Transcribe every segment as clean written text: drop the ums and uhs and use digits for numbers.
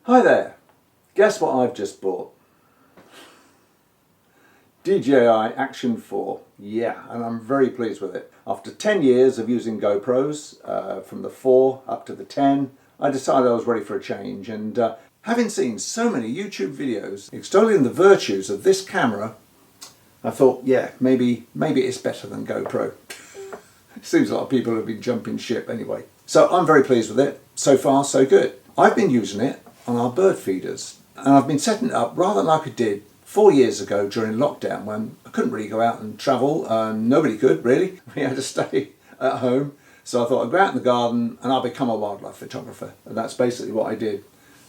Hi there, guess what I've just bought? DJI Action 4, yeah, and I'm very pleased with it. After 10 years of using GoPros, from the 4 up to the 10, I decided I was ready for a change, and having seen so many YouTube videos extolling the virtues of this camera, I thought, yeah, maybe it's better than GoPro. Seems a lot of people have been jumping ship anyway. So I'm very pleased with it. So far, so good. I've been using it on our bird feeders, and I've been setting it up rather like I did 4 years ago during lockdown, when I couldn't really go out and travel, and nobody could really. We had to stay at home. So I thought I'd go out in the garden and I'll become a wildlife photographer. And that's basically what I did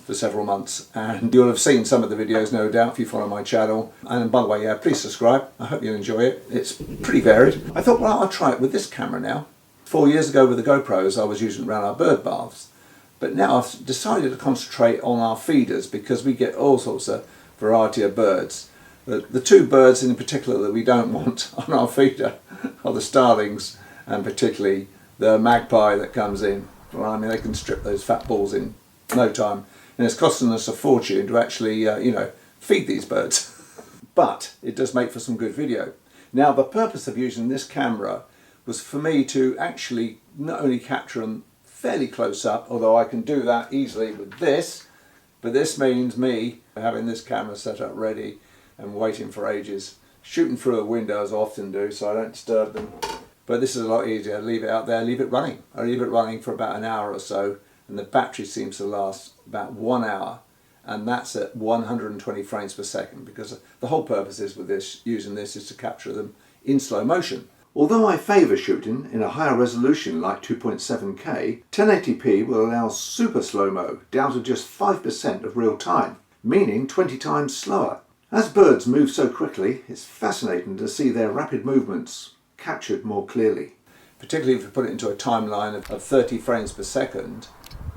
for several months. And you'll have seen some of the videos, no doubt, if you follow my channel. And by the way, yeah, please subscribe. I hope you enjoy it. It's pretty varied. I thought, well, I'll try it with this camera now. 4 years ago with the GoPros, I was using it around our bird baths. But now I've decided to concentrate on our feeders, because we get all sorts of variety of birds. The two birds in particular that we don't want on our feeder are the starlings, and particularly the magpie that comes in. Well, I mean, they can strip those fat balls in no time, and it's costing us a fortune to actually, feed these birds. But it does make for some good video. Now, the purpose of using this camera was for me to actually not only capture them fairly close up, although I can do that easily with this, but this means me having this camera set up ready and waiting for ages, shooting through a window as I often do so I don't disturb them. But this is a lot easier. Leave it out there, leave it running. I leave it running for about an hour or so, and the battery seems to last about 1 hour, and that's at 120 frames per second, because the whole purpose is with this, using this, is to capture them in slow motion. Although I favour shooting in a higher resolution like 2.7K, 1080p will allow super slow-mo down to just 5% of real time, meaning 20 times slower. As birds move so quickly, it's fascinating to see their rapid movements captured more clearly. Particularly if you put it into a timeline of 30 frames per second,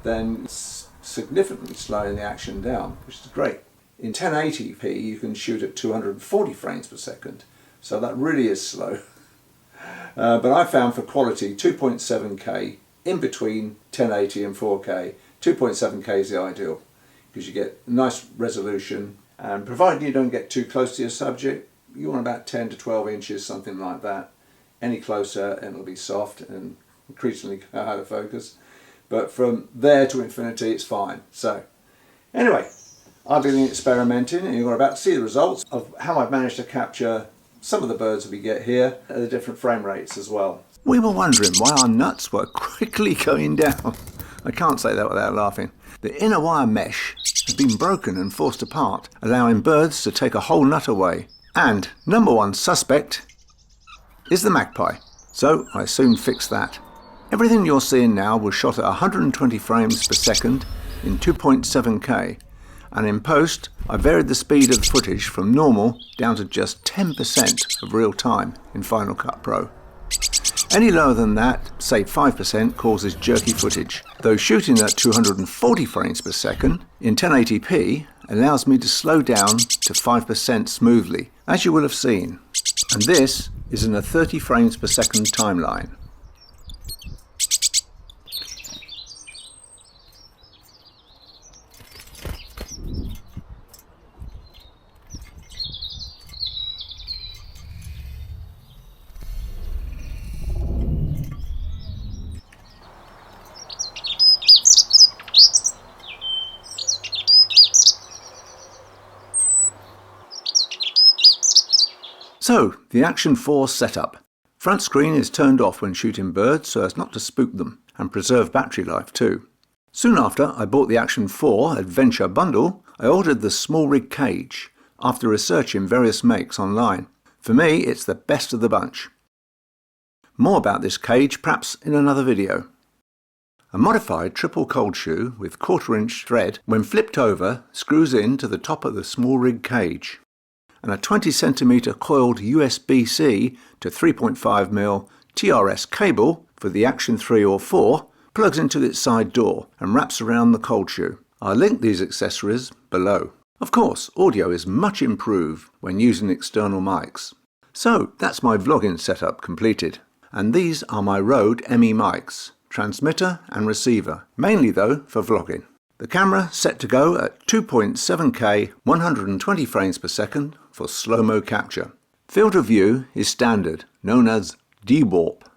then it's significantly slowing the action down, which is great. In 1080p you can shoot at 240 frames per second, so that really is slow. But I found for quality 2.7K in between 1080 and 4K. 2.7K is the ideal, because you get nice resolution, and provided you don't get too close to your subject, you want about 10 to 12 inches, something like that. Any closer and it'll be soft and increasingly out of focus. But from there to infinity it's fine. So anyway, I've been experimenting, and you're about to see the results of how I've managed to capture some of the birds that we get here at the different frame rates as well. We were wondering why our nuts were quickly going down. I can't say that without laughing. The inner wire mesh has been broken and forced apart, allowing birds to take a whole nut away. And number one suspect is the magpie, so I soon fixed that. Everything you're seeing now was shot at 120 frames per second in 2.7K. And in post, I varied the speed of the footage from normal down to just 10% of real time in Final Cut Pro. Any lower than that, say 5%, causes jerky footage, though shooting at 240 frames per second in 1080p allows me to slow down to 5% smoothly, as you will have seen. And this is in a 30 frames per second timeline. So, the Action 4 setup. Front screen is turned off when shooting birds so as not to spook them, and preserve battery life too. Soon after I bought the Action 4 Adventure bundle, I ordered the small rig cage, after researching various makes online. For me, it's the best of the bunch. More about this cage perhaps in another video. A modified triple cold shoe with 1/4 inch thread, when flipped over, screws in to the top of the small rig cage. And a 20cm coiled USB-C to 3.5mm TRS cable for the Action 3 or 4 plugs into its side door and wraps around the cold shoe. I'll link these accessories below. Of course, audio is much improved when using external mics. So that's my vlogging setup completed. And these are my Rode ME mics, transmitter and receiver, mainly though for vlogging. The camera set to go at 2.7K 120 frames per second for slow-mo capture. Field of view is standard, known as D-warp.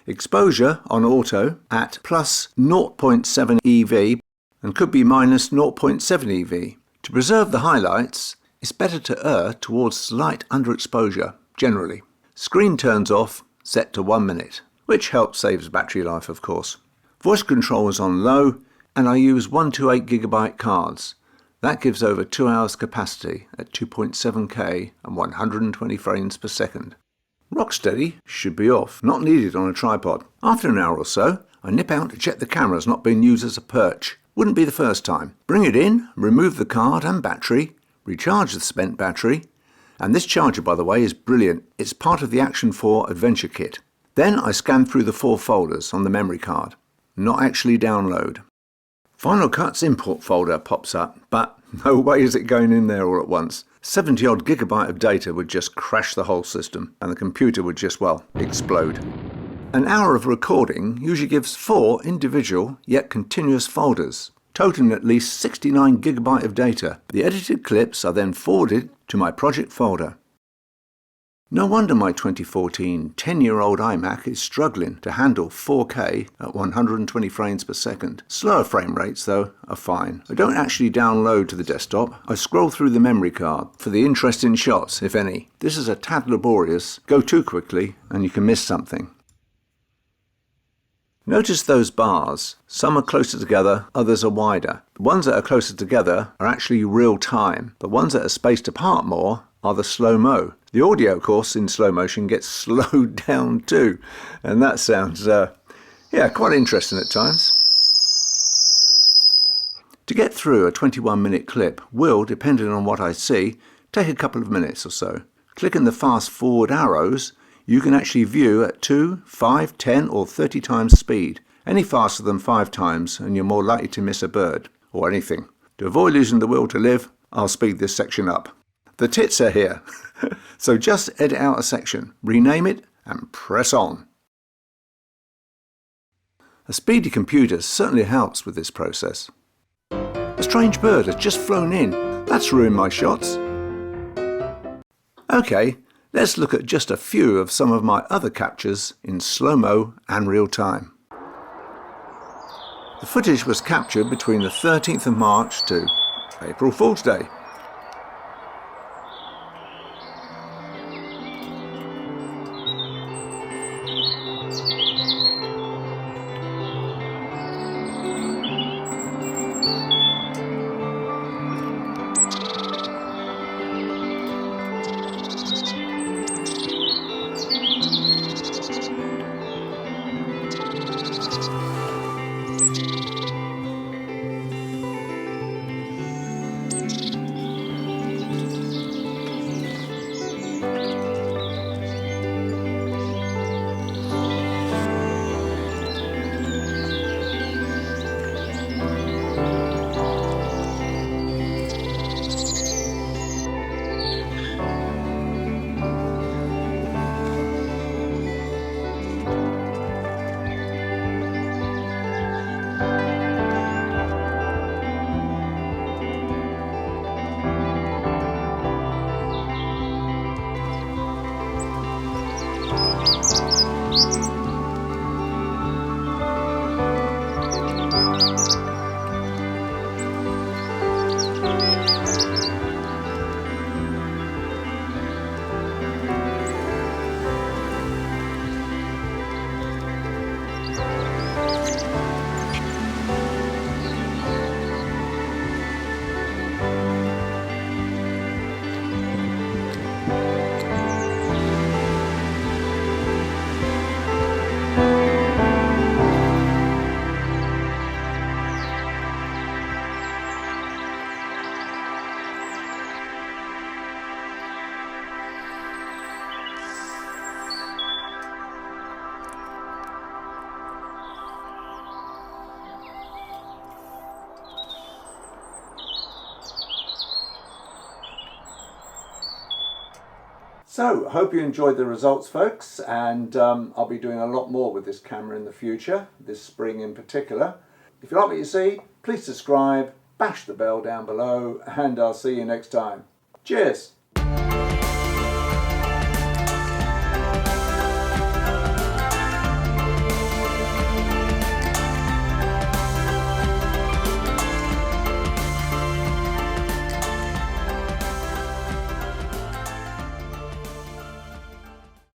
Exposure on auto at plus 0.7 EV and could be minus 0.7 EV. To preserve the highlights, it's better to err towards slight underexposure, generally. Screen turns off, set to 1 minute, which helps save battery life of course. Voice control is on low, and I use 128GB cards. That gives over 2 hours capacity at 2.7K and 120 frames per second. Rocksteady should be off, not needed on a tripod. After an hour or so, I nip out to check the camera's not being used as a perch. Wouldn't be the first time. Bring it in, remove the card and battery, recharge the spent battery, and this charger, by the way, is brilliant. It's part of the Action 4 Adventure Kit. Then I scan through the 4 folders on the memory card. Not actually download. Final Cut's import folder pops up, but no way is it going in there all at once. 70 odd gigabyte of data would just crash the whole system, and the computer would just, well, explode. An hour of recording usually gives 4 individual yet continuous folders, totaling at least 69 gigabyte of data. The edited clips are then forwarded to my project folder. No wonder my 2014 10-year-old iMac is struggling to handle 4K at 120 frames per second. Slower frame rates, though, are fine. I don't actually download to the desktop. I scroll through the memory card for the interesting shots, if any. This is a tad laborious. Go too quickly and you can miss something. Notice those bars. Some are closer together, others are wider. The ones that are closer together are actually real time. The ones that are spaced apart more are the slow-mo. The audio, of course, in slow motion gets slowed down too, and that sounds, quite interesting at times. To get through a 21-minute clip will, depending on what I see, take a couple of minutes or so. Clicking the fast-forward arrows, you can actually view at 2, 5, 10 or 30 times speed. Any faster than 5 times and you're more likely to miss a bird, or anything. To avoid losing the will to live, I'll speed this section up. The tits are here, so just edit out a section, rename it and press on. A speedy computer certainly helps with this process. A strange bird has just flown in. That's ruined my shots. Okay, let's look at just a few of some of my other captures in slow-mo and real time. The footage was captured between the 13th of March to April Fool's Day. So, I hope you enjoyed the results, folks, and I'll be doing a lot more with this camera in the future, this spring in particular. If you like what you see, please subscribe, bash the bell down below, and I'll see you next time. Cheers!